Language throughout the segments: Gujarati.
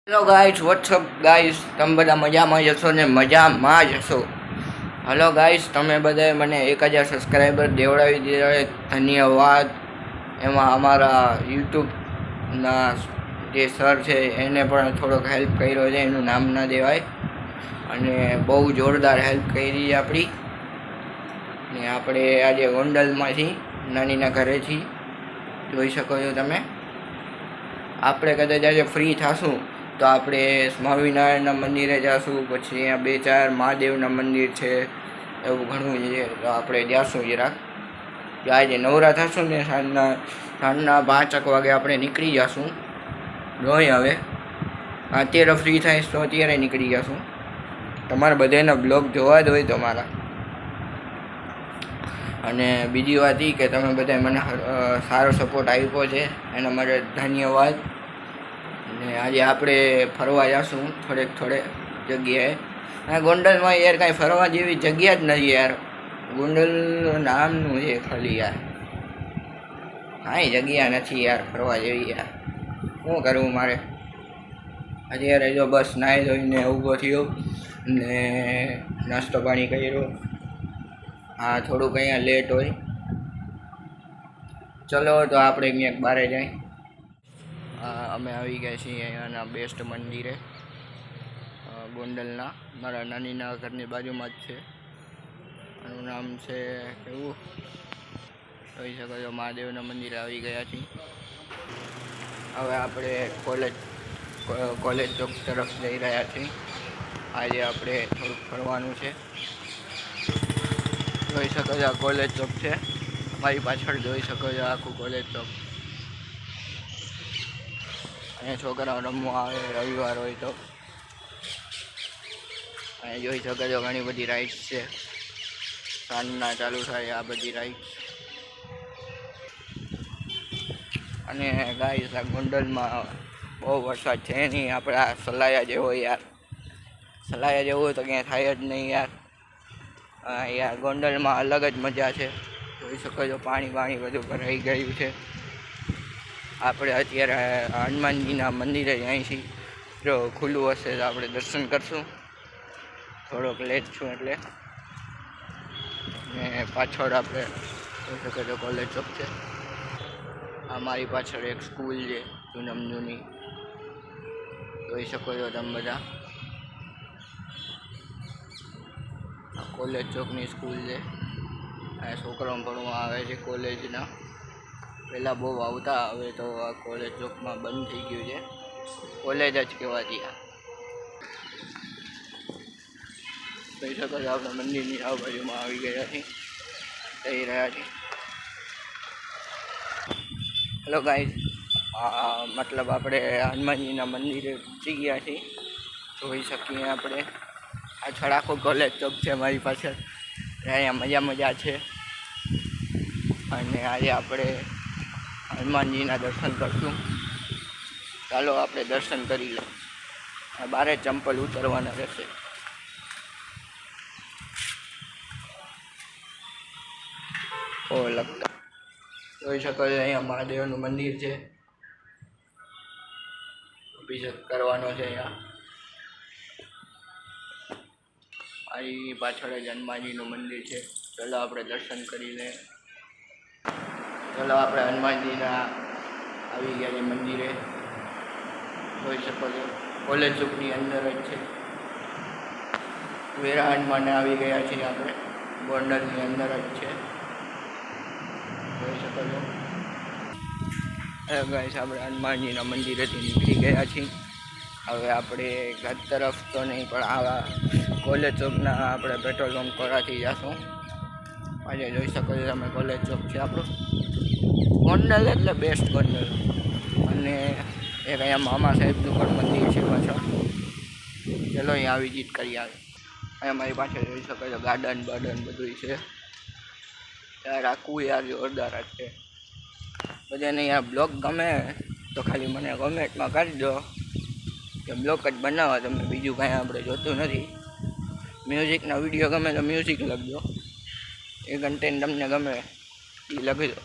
હેલો ગાઈસ, વોટ્સઅપ ગાઈસ, તમે બધા મજામાં જશો ને મજામાં જ હશો. હલો ગાઈસ, તમે બધાએ મને 1000 સબસ્ક્રાઈબર દેવડાવી દીધા, ધન્યવાદ. એમાં અમારા યુટ્યુબના જે સર છે એને પણ થોડોક હેલ્પ કર્યો છે, એનું નામ ના દેવાય. અને બહુ જોરદાર હેલ્પ કરી આપણી. ને આપણે આજે ગોંડલમાંથી નાનીના ઘરેથી જોઈ શકો છો તમે. આપણે કદાચ આજે ફ્રી થશું તો આપણે સ્વામિનારાયણના મંદિરે જઈશું, પછી અહીંયા 2-4 મહાદેવના મંદિર છે, એવું ઘણું છે. તો આપણે જઈશું જરાક. આજે નવરા થશું ને સાંજના 5 વાગે આપણે નીકળી જઈશું. જોઈએ હવે, અત્યારે ફ્રી થાય તો અત્યારે નીકળી જઈશું. તમારે બધાના બ્લોગ જોવા જ હોય તો મારા. અને બીજી વાત એ કે તમે બધાએ મને સારો સપોર્ટ આપ્યો છે, એના માટે ધન્યવાદ. ને આજે આપણે ફરવા જઈશું થોડે જગ્યાએ. આ ગોંડલમાં યાર કાંઈ ફરવા જેવી જગ્યા જ નથી યાર. ગોંડલ નામનું છે ખાલી યાર, કાંઈ જગ્યા નથી યાર ફરવા જેવી યાર. શું કરવું મારે? અત્યારે જો બસ નાહી ધોઈને ઊભો થયો ને નાસ્તો પાણી કર્યો. હા, થોડુંક અહીંયા લેટ હોય. ચલો તો આપણે ક્યાંક બહાર જાય. અમે આવી ગયા છીએ અહીંયાના બેસ્ટ મંદિરે, ગોંડલના. મારા નાનીના ઘરની બાજુમાં જ છે. આનું નામ છે કેવું જોઈ શકો છો, મહાદેવના મંદિરે આવી ગયા છીએ. હવે આપણે કોલેજ ચોક તરફ જઈ રહ્યા છીએ. આજે આપણે થોડુંક ફરવાનું છે. જોઈ શકો છો આ કોલેજ ચોક છે, મારી પાછળ જોઈ શકો છો આખું કોલેજ ચોક. અહીંયા છોકરાઓ રમવા આવે રવિવાર હોય તો. અહીંયા જોઈ શકો છો ઘણી બધી રાઇડ્સ છે, સાંજના ચાલુ થાય આ બધી રાઇડ્સ. અને ગાઈસ, આ ગોંડલમાં બહુ વરસાદ છે નહીં. આપણે આ સલાયા જેવો યાર, સલાયા જેવું હોય તો ક્યાંય થાય જ નહીં યાર. યાર ગોંડલમાં અલગ જ મજા છે. જોઈ શકો છો પાણી બધું ભરાઈ ગયું છે. આપણે અત્યારે હનુમાનજીના મંદિરે અહીં છીએ. જો ખુલ્લું હશે તો આપણે દર્શન કરશું. થોડોક લેટ છું એટલે. ને પાછળ આપણે જોઈ શકો છો કોલેજ ચોક છે. આ મારી પાછળ એક સ્કૂલ છે જૂની, જોઈ શકો છો તમે બધા. આ કોલેજ ચોકની સ્કૂલ છે. આ છોકરાઓ ભણવા આવે છે કોલેજના. પહેલાં બહુ આવતા, હવે તો આ કોલેજ ચોકમાં બંધ થઈ ગયું છે. કોલેજ જ કહેવાતી. જોઈ શકો છો આપણે મંદિરની આજુબાજુમાં આવી ગયા છીએ, જઈ રહ્યા છીએ. હેલો ગાઈસ, મતલબ આપણે હનુમાનજીના મંદિરે પહોંચી ગયા છીએ. જોઈ શકીએ આપણે પાછળ આખો કોલેજ ચોક છે મારી પાછળ. અહીંયા મજા છે. અને આજે આપણે હનુમાનજીના દર્શન કરશું. ચાલો આપણે દર્શન કરી લઈએ. બારે ચંપલ ઉતરવાના રહેશે. લગતા જોઈ શકો છો અહીંયા મહાદેવનું મંદિર છે. અભિષેક કરવાનો છે અહીંયા. મારી પાછળ જ હનુમાનજીનું મંદિર છે. ચલો આપણે દર્શન કરી લઈએ. ચલો આપણે હનુમાનજીના આવી ગયા છે મંદિરે. જોઈ શકો છો કોલેજ ચોકની અંદર જ છે. વેરા હનુમાને આવી ગયા છીએ આપણે, ગોંડલની અંદર જ છે. જોઈ શકો છો. ગાઈસ, આપણે હનુમાનજીના મંદિરેથી નીકળી ગયા છીએ. હવે આપણે ઘર તરફ તો નહીં, પણ આવા કોલેજ ચોકના આપણે પેટ્રોલ પંપ કોરાથી જશું. આજે જોઈ શકો છો તમે કોલેજ ચોક છે આપણું. ગોંડલ એટલે બેસ્ટ ગોંડલ. અને એક અહીંયા મામા સાહેબનું પણ મંદિર છે પાછળ. ચલો અહીંયા વિઝિટ કરી આવે. અહીંયા મારી પાસે જોઈ શકો છો ગાર્ડન બધું છે યાર. આખું યાર જોરદાર જ છે. બધાને યાર બ્લોગ ગમે તો ખાલી મને કોમેન્ટમાં કરી દો કે બ્લોગ જ બનાવો તમે, બીજું કાંઈ આપણે જોતું નથી. મ્યુઝિકના વિડીયો ગમે તો મ્યુઝિક લખજો, એ કન્ટેન્ટ તમને ગમે એ લખી દો.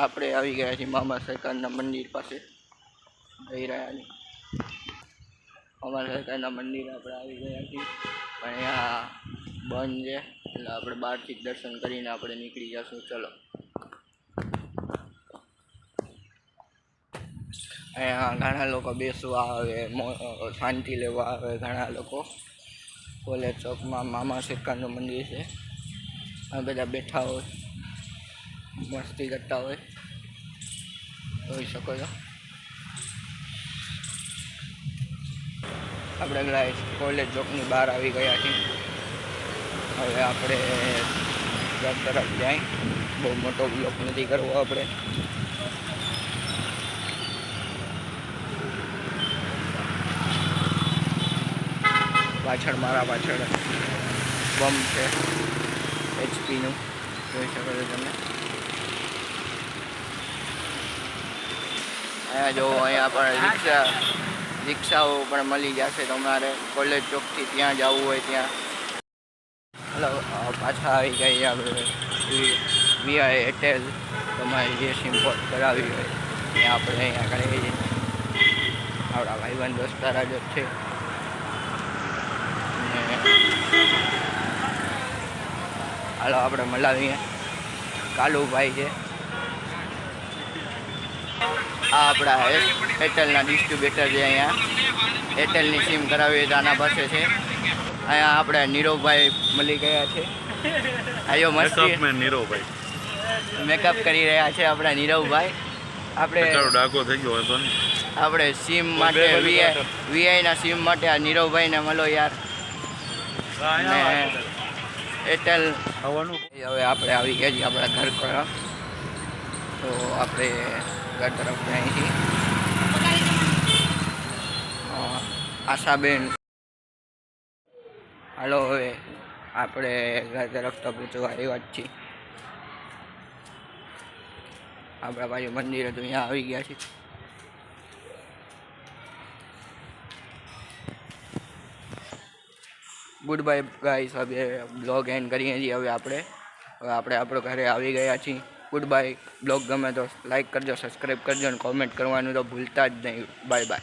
આપણે આવી ગયા છીએ મામા સરકારના મંદિર પાસે, જઈ રહ્યા છીએ. અમારા સરકારના મંદિર આપણે આવી ગયા છીએ, પણ અહીંયા બંધ છે, એટલે આપણે બહારથી જ દર્શન કરીને આપણે નીકળી જશું. ચલો, અહીંયા ઘણા લોકો બેસવા આવે, શાંતિ લેવા આવે. ઘણા લોકો કોલેજ ચોકમાં મામા સરકારનું મંદિર છે, આ બધા બેઠા હોય, મસ્તી કરતા હોય, જોઈ શકો છો. આપણે ગાઈસ કોલેજ ચોકની બહાર આવી ગયા છીએ. હવે આપણે ઘર તરફ જાય. બહુ મોટો બ્લોક નથી કરવો આપણે. પાછળ મારા પાછળ બમ છે HP-નું, જોઈ શકો છો તમે. અહીંયા જો અહીંયા પણ રિક્ષાઓ પણ મળી જશે તમારે કોલેજ ચોકથી ત્યાં જવું હોય ત્યાં. હલો, પાછા આવી ગઈ આપણે VI એરટેલ. તમારે જે સિમ પોર્ટ કરાવી હોય ત્યાં આપણે અહીંયા કરીએ છીએ. આપણા ભાઈબંધ દોસ્તારા જ છે. હાલો આપણે મળાવીએ. કાલુભાઈ છે, આ આપણા એરટેલના ડિસ્ટ્રીબ્યુટર છે. અહીંયા એરટેલની સિમ કરાવી તો આના પાસે છે. અહીંયા આપણે નીરવભાઈ મળી ગયા છે. આયો મસ્તી નીરવભાઈ મેકઅપ કરી રહ્યા છે આપણા નીરવભાઈ. આપણે ડાકો થઈ ગયો હતો ને, આપણે સિમ માટે VI ના સિમ માટે આ નીરવભાઈને મળો યાર. ને એરટેલ હવે આપણે આવી ગયા છીએ આપણા ઘર તરફ. તો આપણે ઘર તરફ જઈએ છીએ. આશાબેન, હાલો હવે આપણે ઘર તરફ તો પૂછવા આવ્યા જ છીએ. આપણા બાજુ મંદિર હતું, અહીંયા આવી ગયા છીએ. Good bye guys. હવે બ્લોગ એન્ડ કરીએ છીએ. હવે આપણે આપણો ઘરે આવી ગયા છીએ. Good bye. બ્લોગ ગમે તો લાઈક કરજો, સબસ્ક્રાઈબ કરજો અને કોમેન્ટ કરવાનું તો ભૂલતા જ નહીં. Bye bye.